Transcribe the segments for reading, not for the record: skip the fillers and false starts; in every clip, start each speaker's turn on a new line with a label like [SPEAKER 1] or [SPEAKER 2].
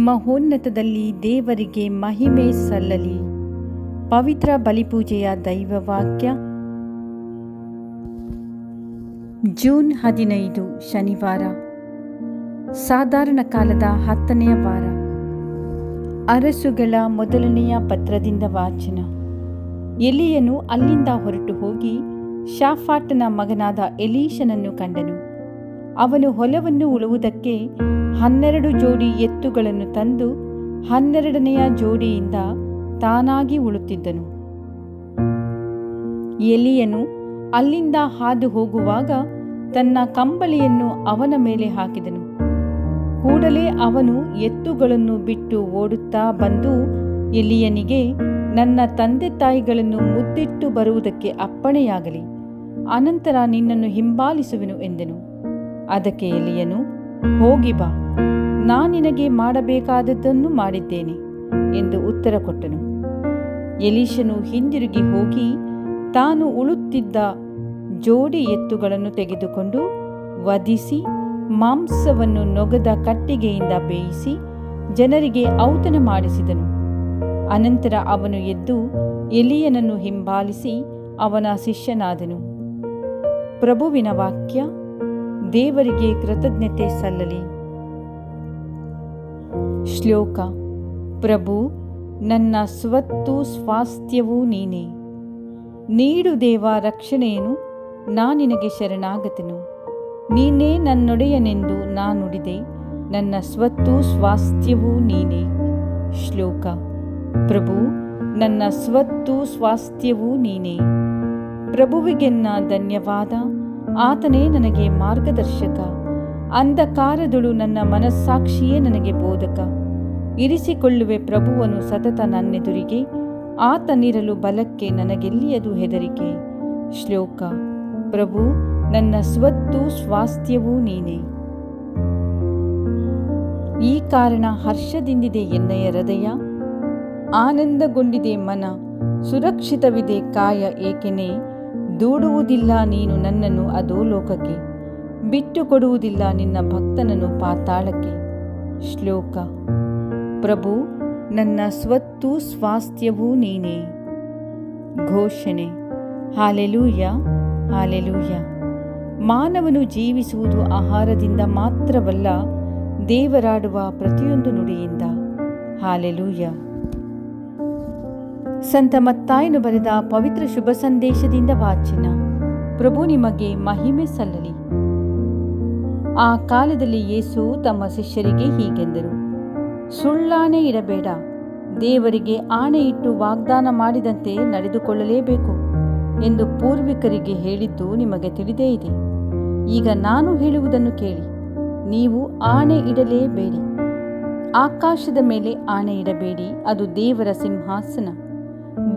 [SPEAKER 1] ಮಹೋನ್ನತದಲ್ಲಿ ದೇವರಿಗೆ ಮಹಿಮೆ ಸಲ್ಲಲಿ. ಪವಿತ್ರ ಬಲಿಪೂಜೆಯ ದೈವವಾಕ್ಯ. ಜೂನ್ 15 ಶನಿವಾರ. ಸಾಧಾರಣ ಕಾಲದ 10ನೇ ವಾರ. ಅರಸುಗಳ ಮೊದಲನೆಯ ಪತ್ರದಿಂದ ವಾಚನ. ಎಲೀಯನು ಅಲ್ಲಿಂದ ಹೊರಟು ಹೋಗಿ ಶಾಫಾಟನ ಮಗನಾದ ಎಲೀಷನನ್ನು ಕಂಡನು. ಅವನು ಹೊಲವನ್ನು ಉಳುವುದಕ್ಕೆ 12 ಜೋಡಿ ಎತ್ತುಗಳನ್ನು ತಂದು 12ನೆಯ ಜೋಡಿಯಿಂದ ತಾನಾಗಿ ಉಳುತ್ತಿದ್ದನು. ಎಲೀಯನು ಅಲ್ಲಿಂದ ಹಾದು ಹೋಗುವಾಗ ತನ್ನ ಕಂಬಳಿಯನ್ನು ಅವನ ಮೇಲೆ ಹಾಕಿದನು. ಕೂಡಲೇ ಅವನು ಎತ್ತುಗಳನ್ನು ಬಿಟ್ಟು ಓಡುತ್ತಾ ಬಂದು ಎಲೀಯನಿಗೆ, ನನ್ನ ತಂದೆ ತಾಯಿಗಳನ್ನು ಮುದ್ದಿಟ್ಟು ಬರುವುದಕ್ಕೆ ಅಪ್ಪಣೆಯಾಗಲಿ, ಅನಂತರ ನಿನ್ನನ್ನು ಹಿಂಬಾಲಿಸುವೆನು ಎಂದನು. ಅದಕ್ಕೆ ಎಲೀಯನು, ಹೋಗಿ ಬಾ, ನಾನಿನಗೆ ಮಾಡಬೇಕಾದದ್ದನ್ನು ಮಾಡಿದ್ದೇನೆ ಎಂದು ಉತ್ತರ ಕೊಟ್ಟನು. ಎಲೀಷನು ಹಿಂದಿರುಗಿ ಹೋಗಿ ತಾನು ಉಳುತ್ತಿದ್ದ ಜೋಡಿ ಎತ್ತುಗಳನ್ನು ತೆಗೆದುಕೊಂಡು ವಧಿಸಿ ಮಾಂಸವನ್ನು ನೊಗದ ಕಟ್ಟಿಗೆಯಿಂದ ಬೇಯಿಸಿ ಜನರಿಗೆ ಔತಣ ಮಾಡಿಸಿದನು. ಅನಂತರ ಅವನು ಎದ್ದು ಎಲೀಯನನ್ನು ಹಿಂಬಾಲಿಸಿ ಅವನ ಶಿಷ್ಯನಾದನು. ಪ್ರಭುವಿನ ವಾಕ್ಯ. ದೇವರಿಗೆ ಕೃತಜ್ಞತೆ ಸಲ್ಲಲಿ. ಶ್ಲೋಕ. ಪ್ರಭು, ನನ್ನ ಸ್ವತ್ತು ಸ್ವಾಸ್ಥ್ಯವೂ ನೀನೇ. ನೀಡು ದೇವ ರಕ್ಷಣೆಯನ್ನು, ನಾನಿನಗೆ ಶರಣಾಗತನು. ನೀನೇ ನನ್ನೊಡೆಯನೆಂದು ನಾನುಡಿದೆ, ನನ್ನ ಸ್ವತ್ತು ಸ್ವಾಸ್ಥ್ಯವೂ ನೀನೇ. ಶ್ಲೋಕ. ಪ್ರಭು, ನನ್ನ ಸ್ವತ್ತು ಸ್ವಾಸ್ಥ್ಯವೂ ನೀನೇ. ಪ್ರಭುವಿಗೆನ್ನ ಧನ್ಯವಾದ. ಆತನೇ ನನಗೆ ಮಾರ್ಗದರ್ಶಕ. ಅಂಧಕಾರದಳು ನನ್ನ ಮನಸ್ಸಾಕ್ಷಿಯೇ ನನಗೆ ಬೋಧಕ. ಇರಿಸಿಕೊಳ್ಳುವೆ ಪ್ರಭುವನು ಸತತ ನನ್ನೆದುರಿಗೆ. ಆತನಿರಲು ಬಲಕ್ಕೆ ನನಗೆಲ್ಲಿಯದು ಹೆದರಿಕೆ. ಶ್ಲೋಕ. ಪ್ರಭು, ನನ್ನ ಸ್ವತ್ತು ಸ್ವಾಸ್ಥ್ಯವೂ ನೀನೇ. ಈ ಕಾರಣ ಹರ್ಷದಿಂದಿದೆ ಎನ್ನಯ ಹೃದಯ, ಆನಂದಗೊಂಡಿದೆ ಮನ, ಸುರಕ್ಷಿತವಿದೆ ಕಾಯ, ಏಕೆನೇ ದೂಡುವುದಿಲ್ಲ ನೀನು ನನ್ನನ್ನು ಅಧೋಲೋಕಕ್ಕೆ, ಬಿಟ್ಟು ಕೊಡುವುದಿಲ್ಲ ನಿನ್ನ ಭಕ್ತನನ್ನು ಪಾತಾಳಕ್ಕೆ. ಶ್ಲೋಕ. ಪ್ರಭು, ನನ್ನ ಸ್ವತ್ತು ಸ್ವಾಸ್ಥ್ಯವೂ ನೀನೇ. ಘೋಷಣೆ. Hallelujah, hallelujah. ಮಾನವನು ಜೀವಿಸುವುದು ಆಹಾರದಿಂದ ಮಾತ್ರವಲ್ಲ, ದೇವರಾಡುವ ಪ್ರತಿಯೊಂದು ನುಡಿಯಿಂದ. ಹಾಲೆಲೂಯ. ಸಂತ ಮತ್ತಾಯನು ಬರೆದ ಪವಿತ್ರ ಶುಭ ಸಂದೇಶದಿಂದ ವಾಚನ. ಪ್ರಭು ನಿಮಗೆ ಮಹಿಮೆ ಸಲ್ಲಲಿ. ಆ ಕಾಲದಲ್ಲಿ ಯೇಸು ತಮ್ಮ ಶಿಷ್ಯರಿಗೆ ಹೀಗೆಂದರು, ಸುಳ್ಳಾಣೆ ಇಡಬೇಡ. ದೇವರಿಗೆ ಆಣೆ ಇಟ್ಟು ವಾಗ್ದಾನ ಮಾಡಿದಂತೆ ನಡೆದುಕೊಳ್ಳಲೇಬೇಕು ಎಂದು ಪೂರ್ವಿಕರಿಗೆ ಹೇಳಿದ್ದು ನಿಮಗೆ ತಿಳಿದೇ ಇದೆ. ಈಗ ನಾನು ಹೇಳುವುದನ್ನು ಕೇಳಿ. ನೀವು ಆಣೆ ಇಡಲೇಬೇಡಿ. ಆಕಾಶದ ಮೇಲೆ ಆಣೆ ಇಡಬೇಡಿ, ಅದು ದೇವರ ಸಿಂಹಾಸನ.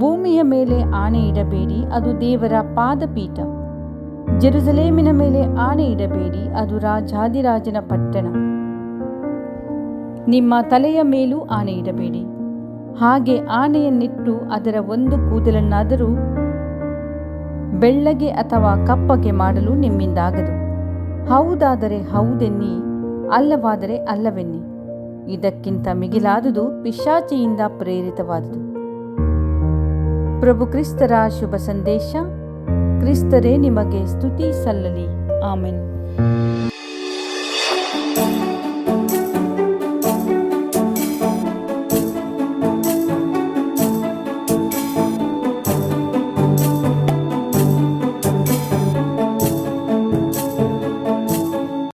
[SPEAKER 1] ಭೂಮಿಯ ಮೇಲೆ ಆಣೆ ಇಡಬೇಡಿ, ಅದು ದೇವರ ಪಾದಪೀಠ. ಜೆರುಸಲೇಮಿನ ಮೇಲೆ ಆಣೆ ಇಡಬೇಡಿ, ಅದು ರಾಜಾದಿರಾಜನ ಪಟ್ಟಣ. ನಿಮ್ಮ ತಲೆಯ ಮೇಲೂ ಆಣೆ ಇಡಬೇಡಿ. ಹಾಗೆ ಆಣೆಯನ್ನಿಟ್ಟು ಅದರ ಒಂದು ಕೂದಲನ್ನಾದರೂ ಬೆಳ್ಳಗೆ ಅಥವಾ ಕಪ್ಪಗೆ ಮಾಡಲು ನಿಮ್ಮಿಂದಾಗದು. ಹೌದಾದರೆ ಹೌದೆನ್ನಿ, ಅಲ್ಲವಾದರೆ ಅಲ್ಲವೆನ್ನಿ. ಇದಕ್ಕಿಂತ ಮಿಗಿಲಾದುದು ಪಿಶಾಚಿಯಿಂದ ಪ್ರೇರಿತವಾದುದು. ಪ್ರಭು ಕ್ರಿಸ್ತರ ಶುಭ ಸಂದೇಶ. ಕ್ರಿಸ್ತರೇ ನಿಮಗೆ ಸ್ತುತಿ ಸಲ್ಲಲಿ. ಆಮೆನ್.